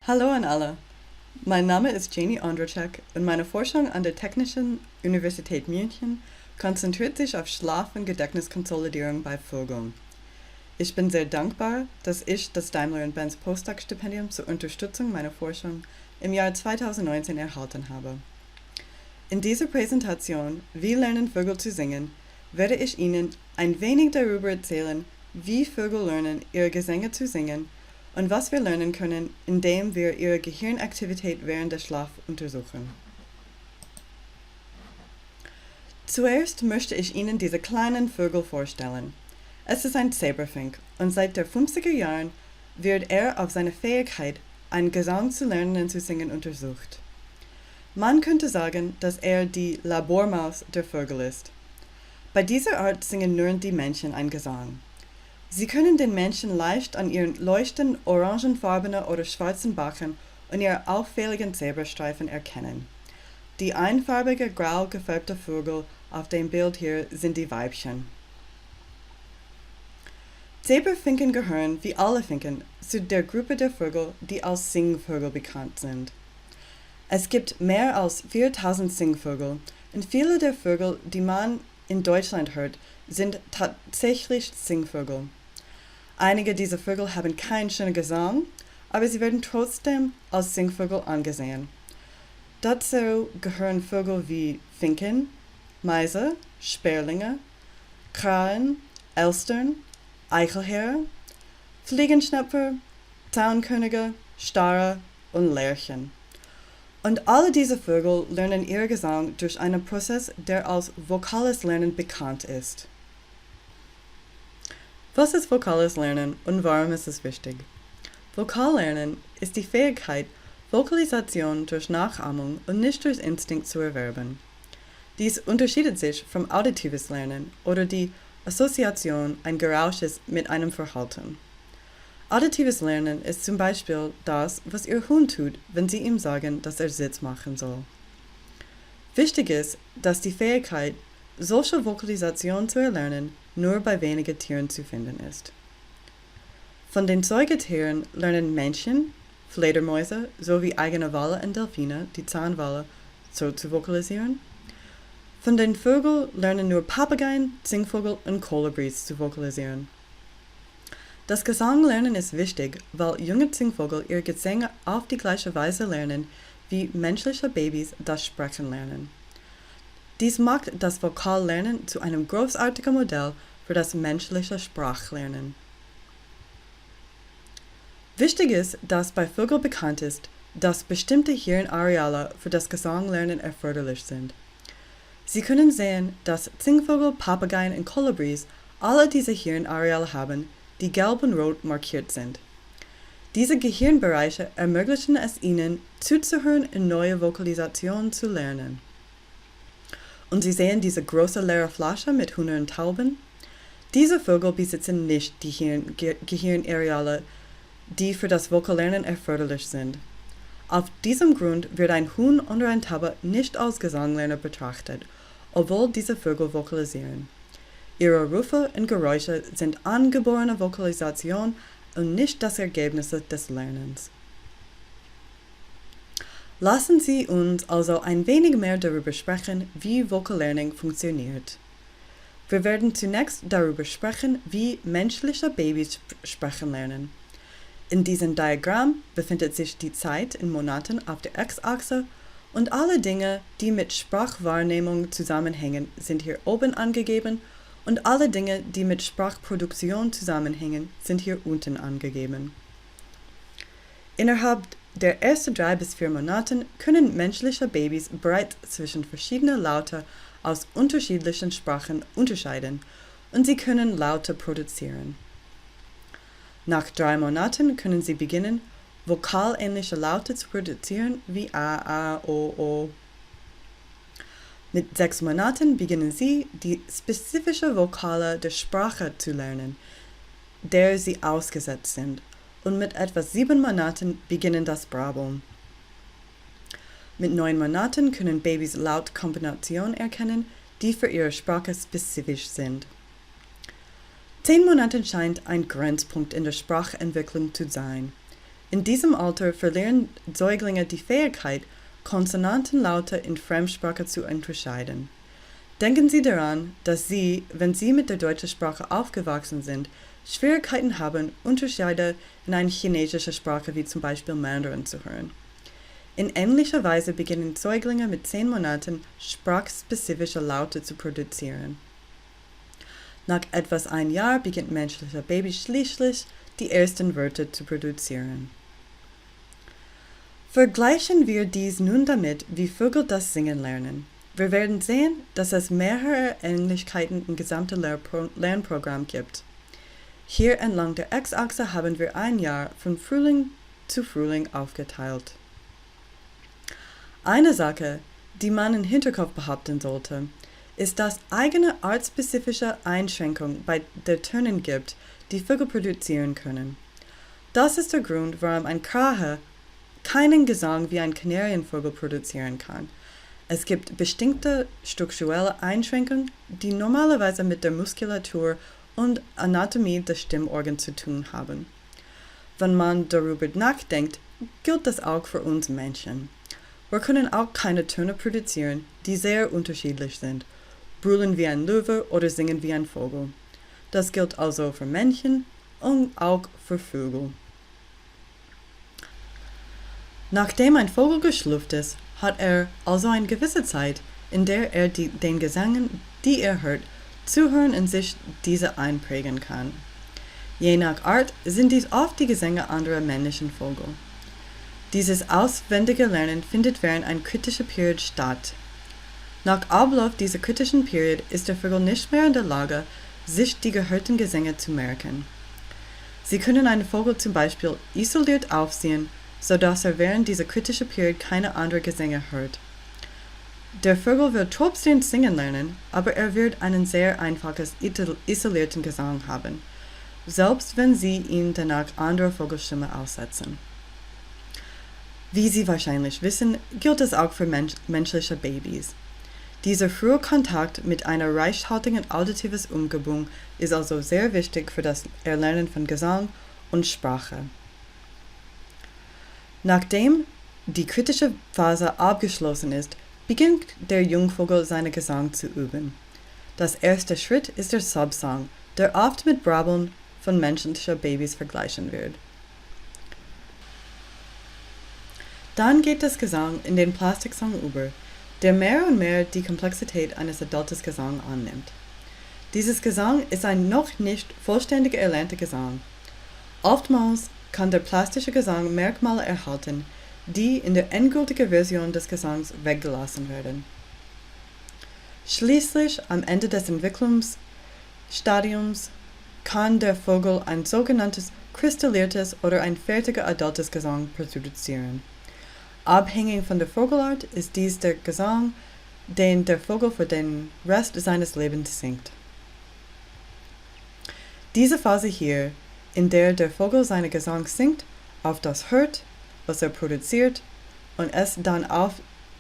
Hallo an alle. Mein Name ist Janie Ondracek und meine Forschung an der Technischen Universität München konzentriert sich auf Schlaf- und Gedächtniskonsolidierung bei Vögeln. Ich bin sehr dankbar, dass ich das Daimler und Benz Postdoc-Stipendium zur Unterstützung meiner Forschung im Jahr 2019 erhalten habe. In dieser Präsentation, Wie lernen Vögel zu singen, werde ich Ihnen ein wenig darüber erzählen, wie Vögel lernen, ihre Gesänge zu singen und was wir lernen können, indem wir ihre Gehirnaktivität während des Schlafs untersuchen. Zuerst möchte ich Ihnen diese kleinen Vögel vorstellen. Es ist ein Zebrafink und seit den 50er Jahren wird er auf seine Fähigkeit, einen Gesang zu lernen und zu singen untersucht. Man könnte sagen, dass er die Labormaus der Vögel ist. Bei dieser Art singen nur die Männchen einen Gesang. Sie können den Männchen leicht an ihren leuchtend orangefarbenen oder schwarzen Backen und ihren auffälligen Zebrastreifen erkennen. Die einfarbige grau gefärbte Vögel auf dem Bild hier sind die Weibchen. Zebrafinken gehören, wie alle Finken, zu der Gruppe der Vögel, die als Singvögel bekannt sind. Es gibt mehr als 4000 Singvögel und viele der Vögel, die man in Deutschland hört, sind tatsächlich Singvögel. Einige dieser Vögel haben keinen schönen Gesang, aber sie werden trotzdem als Singvögel angesehen. Dazu gehören Vögel wie Finken, Meise, Sperlinge, Krallen, Elstern, Eichelheere, Fliegenschnäpfer, Taunkönige, Starre und Lerchen. Und alle diese Vögel lernen ihren Gesang durch einen Prozess, der als vokales Lernen bekannt ist. Was ist vokales Lernen und warum ist es wichtig? Vokallernen ist die Fähigkeit, Vokalisation durch Nachahmung und nicht durch Instinkt zu erwerben. Dies unterscheidet sich vom auditives Lernen oder die Assoziation eines Gerausches mit einem Verhalten. Auditives Lernen ist zum Beispiel das, was Ihr Hund tut, wenn Sie ihm sagen, dass er Sitz machen soll. Wichtig ist, dass die Fähigkeit, solche Vokalisation zu erlernen, nur bei wenigen Tieren zu finden ist. Von den Säugetieren lernen Männchen, Fledermäuse sowie eigene Wale und Delfine, die Zahnwale, so zu vokalisieren. Von den Vögeln lernen nur Papageien, Singvögel und Kolibris zu vokalisieren. Das Gesanglernen ist wichtig, weil junge Singvögel ihre Gesänge auf die gleiche Weise lernen, wie menschliche Babys das Sprechen lernen. Dies macht das Vokallernen zu einem großartigen Modell für das menschliche Sprachlernen. Wichtig ist, dass bei Vögeln bekannt ist, dass bestimmte Hirnareale für das Gesanglernen erforderlich sind. Sie können sehen, dass Singvögel, Papageien und Kolibris alle diese Hirnareale haben, die gelb und rot markiert sind. Diese Gehirnbereiche ermöglichen es ihnen, zuzuhören und neue Vokalisationen zu lernen. Und Sie sehen diese große leere Flasche mit Hühnern und Tauben? Diese Vögel besitzen nicht die Gehirnareale, die für das Vokallernen erforderlich sind. Auf diesem Grund wird ein Huhn oder ein Taube nicht als Gesanglerner betrachtet, obwohl diese Vögel vokalisieren. Ihre Rufe und Geräusche sind angeborene Vokalisation und nicht das Ergebnis des Lernens. Lassen Sie uns also ein wenig mehr darüber sprechen, wie Vokallernen funktioniert. Wir werden zunächst darüber sprechen, wie menschliche Babys sprechen lernen. In diesem Diagramm befindet sich die Zeit in Monaten auf der X-Achse und alle Dinge, die mit Sprachwahrnehmung zusammenhängen, sind hier oben angegeben und alle Dinge, die mit Sprachproduktion zusammenhängen, sind hier unten angegeben. Innerhalb der ersten 3 bis 4 Monaten können menschliche Babys bereits zwischen verschiedenen Laute aus unterschiedlichen Sprachen unterscheiden und sie können Laute produzieren. Nach 3 Monaten können sie beginnen, vokalähnliche Laute zu produzieren wie A, A, O, O. Mit 6 Monaten beginnen sie, die spezifische Vokale der Sprache zu lernen, der sie ausgesetzt sind, und mit etwa 7 Monaten beginnen das Brabbeln. Mit 9 Monaten können Babys Lautkombinationen erkennen, die für ihre Sprache spezifisch sind. 10 Monate scheint ein Grenzpunkt in der Sprachentwicklung zu sein. In diesem Alter verlieren Säuglinge die Fähigkeit, Konsonantenlaute in Fremdsprache zu unterscheiden. Denken Sie daran, dass Sie, wenn Sie mit der deutschen Sprache aufgewachsen sind, Schwierigkeiten haben, Unterschiede in eine chinesische Sprache wie zum Beispiel Mandarin zu hören. In ähnlicher Weise beginnen Säuglinge mit 10 Monaten sprachspezifische Laute zu produzieren. Nach etwas ein Jahr beginnt menschliches Baby schließlich, die ersten Wörter zu produzieren. Vergleichen wir dies nun damit, wie Vögel das Singen lernen. Wir werden sehen, dass es mehrere Ähnlichkeiten im gesamten Lernprogramm gibt. Hier entlang der X-Achse haben wir ein Jahr von Frühling zu Frühling aufgeteilt. Eine Sache, die man im Hinterkopf behalten sollte, ist, dass eigene artspezifische Einschränkungen bei den Tönen gibt, die Vögel produzieren können. Das ist der Grund, warum ein Krahe keinen Gesang wie ein Kanarienvogel produzieren kann. Es gibt bestimmte strukturelle Einschränkungen, die normalerweise mit der Muskulatur und Anatomie des Stimmorgans zu tun haben. Wenn man darüber nachdenkt, gilt das auch für uns Menschen. Wir können auch keine Töne produzieren, die sehr unterschiedlich sind, brüllen wie ein Löwe oder singen wie ein Vogel. Das gilt also für Männchen und auch für Vögel. Nachdem ein Vogel geschlüpft ist, hat er also eine gewisse Zeit, in der er den Gesängen, die er hört, zuhören und sich diese einprägen kann. Je nach Art sind dies oft die Gesänge anderer männlichen Vögel. Dieses auswendige Lernen findet während einer kritischen Periode statt. Nach Ablauf dieser kritischen Periode ist der Vogel nicht mehr in der Lage, sich die gehörten Gesänge zu merken. Sie können einen Vogel zum Beispiel isoliert aufziehen, sodass er während dieser kritischen Periode keine anderen Gesänge hört. Der Vogel wird trotzdem singen lernen, aber er wird einen sehr einfachen, isolierten Gesang haben, selbst wenn Sie ihn danach anderer Vogelstimme aussetzen. Wie Sie wahrscheinlich wissen, gilt es auch für menschliche Babys. Dieser frühe Kontakt mit einer reichhaltigen auditiven Umgebung ist also sehr wichtig für das Erlernen von Gesang und Sprache. Nachdem die kritische Phase abgeschlossen ist, beginnt der Jungvogel seinen Gesang zu üben. Das erste Schritt ist der Subsong, der oft mit Brabbeln von menschlichen Babys vergleichen wird. Dann geht das Gesang in den Plastiksong über, der mehr und mehr die Komplexität eines adulten Gesangs annimmt. Dieses Gesang ist ein noch nicht vollständig erlernter Gesang. Oftmals kann der plastische Gesang Merkmale erhalten, die in der endgültigen Version des Gesangs weggelassen werden. Schließlich, am Ende des Entwicklungsstadiums, kann der Vogel ein sogenanntes kristalliertes oder ein fertiger adultes Gesang produzieren. Abhängig von der Vogelart ist dies der Gesang, den der Vogel für den Rest seines Lebens singt. Diese Phase hier, in der der Vogel seinen Gesang singt, auf das hört, was er produziert, und es dann auf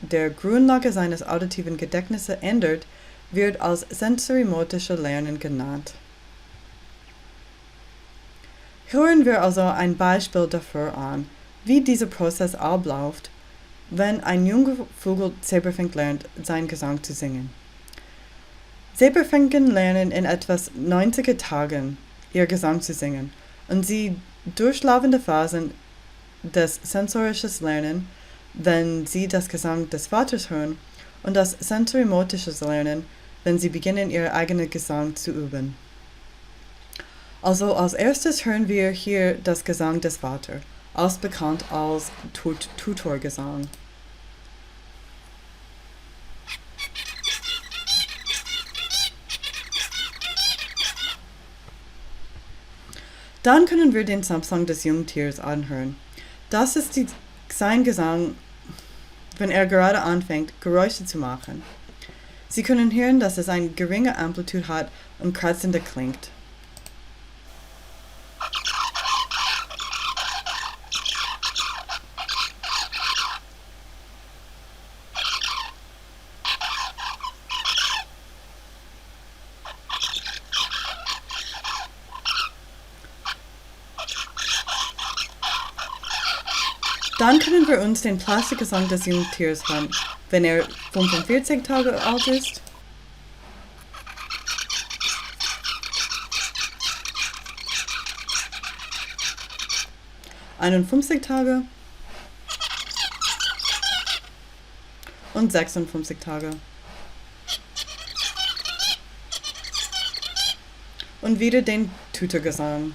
der Grundlage seines auditiven Gedächtnisses ändert, wird als sensorimotisches Lernen genannt. Hören wir also ein Beispiel dafür an, wie dieser Prozess abläuft, wenn ein junger Vogel Zebrfinken lernt, seinen Gesang zu singen. Zebrfinken lernen in etwa 90 Tagen ihr Gesang zu singen, und sie durchlaufende Phasen des sensorischen Lernens, wenn sie das Gesang des Vaters hören, und das sensorimotische Lernen, wenn sie beginnen, ihren eigenen Gesang zu üben. Also als erstes hören wir hier das Gesang des Vaters, auch bekannt als Tutorgesang. Dann können wir den Subsong des Jungtiers anhören. Das ist sein Gesang, wenn er gerade anfängt, Geräusche zu machen. Sie können hören, dass es eine geringe Amplitude hat und kratzender klingt. Dann können wir uns den Plastikgesang des Jungtiers hören, wenn er 45 Tage alt ist. Tage und 56 Tage. Und wieder den Tutorgesang.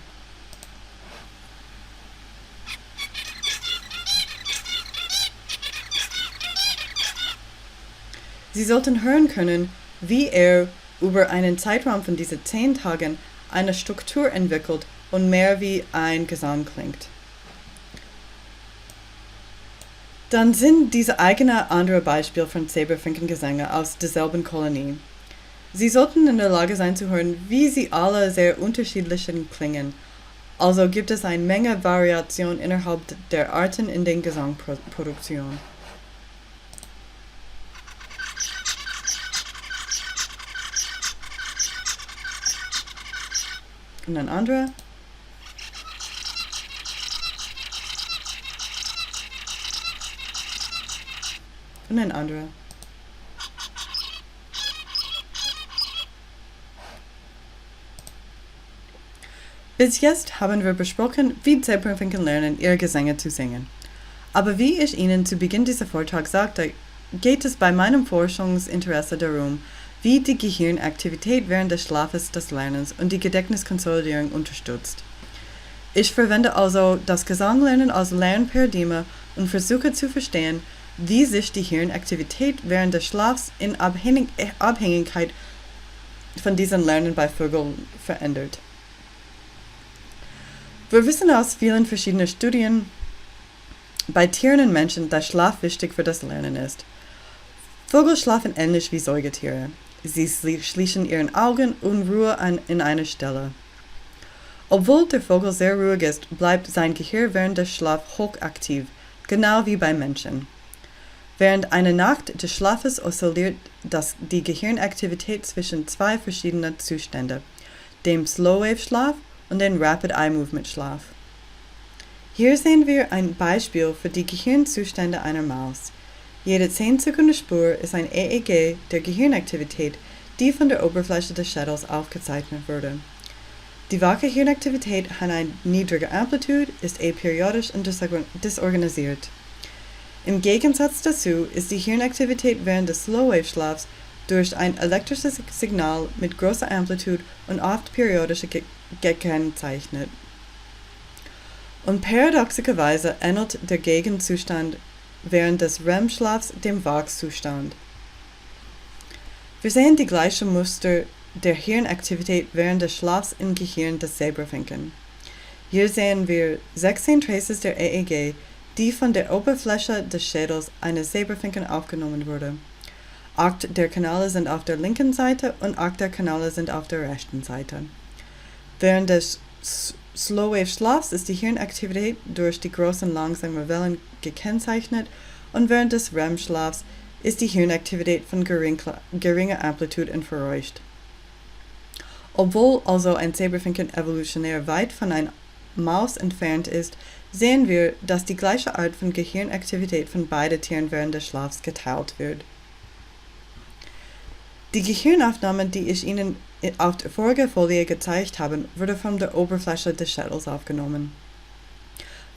Sie sollten hören können, wie er über einen Zeitraum von diesen 10 Tagen eine Struktur entwickelt und mehr wie ein Gesang klingt. Dann sind diese eigene andere Beispiele von Zebra-Finkengesänge aus derselben Kolonie. Sie sollten in der Lage sein zu hören, wie sie alle sehr unterschiedlich klingen. Also gibt es eine Menge Variation innerhalb der Arten in den Gesangproduktionen. Und ein anderer. Und ein anderer. Bis jetzt haben wir besprochen, wie Zebra-Finken lernen, ihre Gesänge zu singen. Aber wie ich Ihnen zu Beginn dieser Vortrag sagte, geht es bei meinem Forschungsinteresse darum, wie die Gehirnaktivität während des Schlafes des Lernens und die Gedächtniskonsolidierung unterstützt. Ich verwende also das Gesanglernen als Lernparadigma und versuche zu verstehen, wie sich die Hirnaktivität während des Schlafs in Abhängigkeit von diesem Lernen bei Vögeln verändert. Wir wissen aus vielen verschiedenen Studien bei Tieren und Menschen, dass Schlaf wichtig für das Lernen ist. Vögel schlafen ähnlich wie Säugetiere. Sie schließen ihre Augen und ruhen in einer Stelle. Obwohl der Vogel sehr ruhig ist, bleibt sein Gehirn während des Schlafs hochaktiv, genau wie beim Menschen. Während einer Nacht des Schlafes oszilliert die Gehirnaktivität zwischen 2 verschiedenen Zuständen, dem Slow-Wave-Schlaf und dem Rapid-Eye-Movement-Schlaf. Hier sehen wir ein Beispiel für die Gehirnzustände einer Maus. Jede 10-Sekunden-Spur ist ein EEG der Gehirnaktivität, die von der Oberfläche des Schädels aufgezeichnet wurde. Die wache Hirnaktivität hat eine niedrige Amplitude, ist aperiodisch und disorganisiert. Im Gegensatz dazu ist die Hirnaktivität während des Slow-Wave-Schlafs durch ein elektrisches Signal mit großer Amplitude und oft periodisch gekennzeichnet. Und paradoxerweise ähnelt der Gegenzustand während des REM-Schlafs dem Wachzustand. Wir sehen die gleichen Muster der Hirnaktivität während des Schlafs im Gehirn des Zebrafinken. Hier sehen wir 16 Traces der EEG, die von der Oberfläche des Schädels eines Zebrafinken aufgenommen wurde. 8 der Kanäle sind auf der linken Seite und 8 der Kanäle sind auf der rechten Seite. Während des Slow-Wave-Schlafs ist die Hirnaktivität durch die großen langsamen Wellen gekennzeichnet und während des REM-Schlafs ist die Hirnaktivität von geringer Amplitude und verräuscht. Obwohl also ein Zebrafinken evolutionär weit von einer Maus entfernt ist, sehen wir, dass die gleiche Art von Gehirnaktivität von beiden Tieren während des Schlafs geteilt wird. Die Gehirnaufnahme, die ich Ihnen auf der vorigen Folie gezeigt habe, wurde von der Oberfläche des Schädels aufgenommen.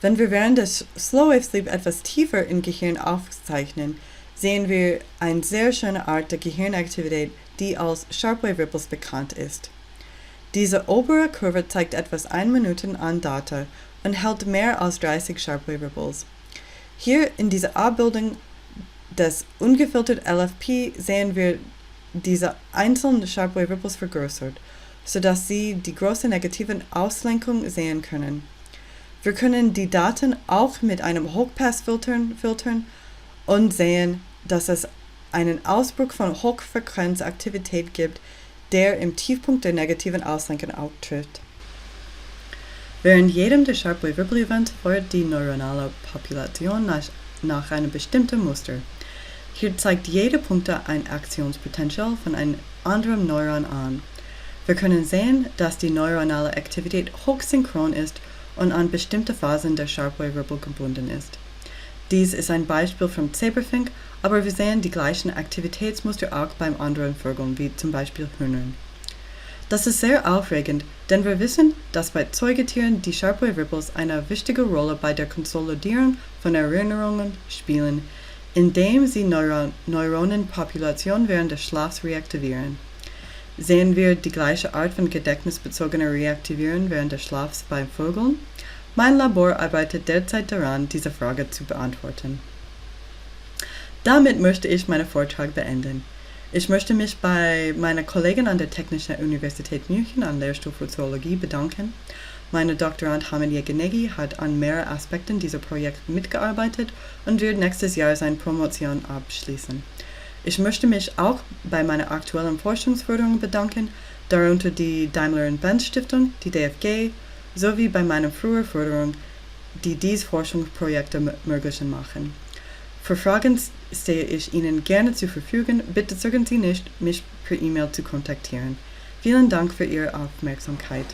Wenn wir während des Slow-Wave-Sleep etwas tiefer im Gehirn aufzeichnen, sehen wir eine sehr schöne Art der Gehirnaktivität, die als Sharp-Wave-Ripples bekannt ist. Diese obere Kurve zeigt etwas 1 Minute an Data und hält mehr als 30 Sharp-Wave-Ripples. Hier in dieser Abbildung des ungefilterten LFP sehen wir diese einzelnen Sharp-Wave-Ripples vergrößert, sodass Sie die große negative Auslenkung sehen können. Wir können die Daten auch mit einem Hochpass filtern und sehen, dass es einen Ausbruch von Hochfrequenzaktivität gibt, der im Tiefpunkt der negativen Auslenkung auftritt. Während jedem der Sharp-Wave-Ripple-Events folgt die neuronale Population nach einem bestimmten Muster. Hier zeigt jede Punkte ein Aktionspotenzial von einem anderen Neuron an. Wir können sehen, dass die neuronale Aktivität hochsynchron ist und an bestimmte Phasen der Sharp-Wave-Ripple gebunden ist. Dies ist ein Beispiel vom Zebrafink, aber wir sehen die gleichen Aktivitätsmuster auch beim anderen Vögeln, wie zum Beispiel Hühnern. Das ist sehr aufregend, denn wir wissen, dass bei Säugetieren die Sharp Wave Ripples eine wichtige Rolle bei der Konsolidierung von Erinnerungen spielen, indem sie Neuronenpopulationen während des Schlafs reaktivieren. Sehen wir die gleiche Art von gedächtnisbezogener Reaktivierung während des Schlafs bei Vögeln? Mein Labor arbeitet derzeit daran, diese Frage zu beantworten. Damit möchte ich meinen Vortrag beenden. Ich möchte mich bei meiner Kollegin an der Technischen Universität München am Lehrstuhl für Zoologie bedanken. Meine Doktorand Janie hat an mehreren Aspekten dieser Projekte mitgearbeitet und wird nächstes Jahr seine Promotion abschließen. Ich möchte mich auch bei meiner aktuellen Forschungsförderung bedanken, darunter die Daimler und Benz Stiftung, die DFG, sowie bei meiner früheren Förderung, die diese Forschungsprojekte möglich machen. Für Fragen stehe ich Ihnen gerne zur Verfügung. Bitte zögern Sie nicht, mich per E-Mail zu kontaktieren. Vielen Dank für Ihre Aufmerksamkeit.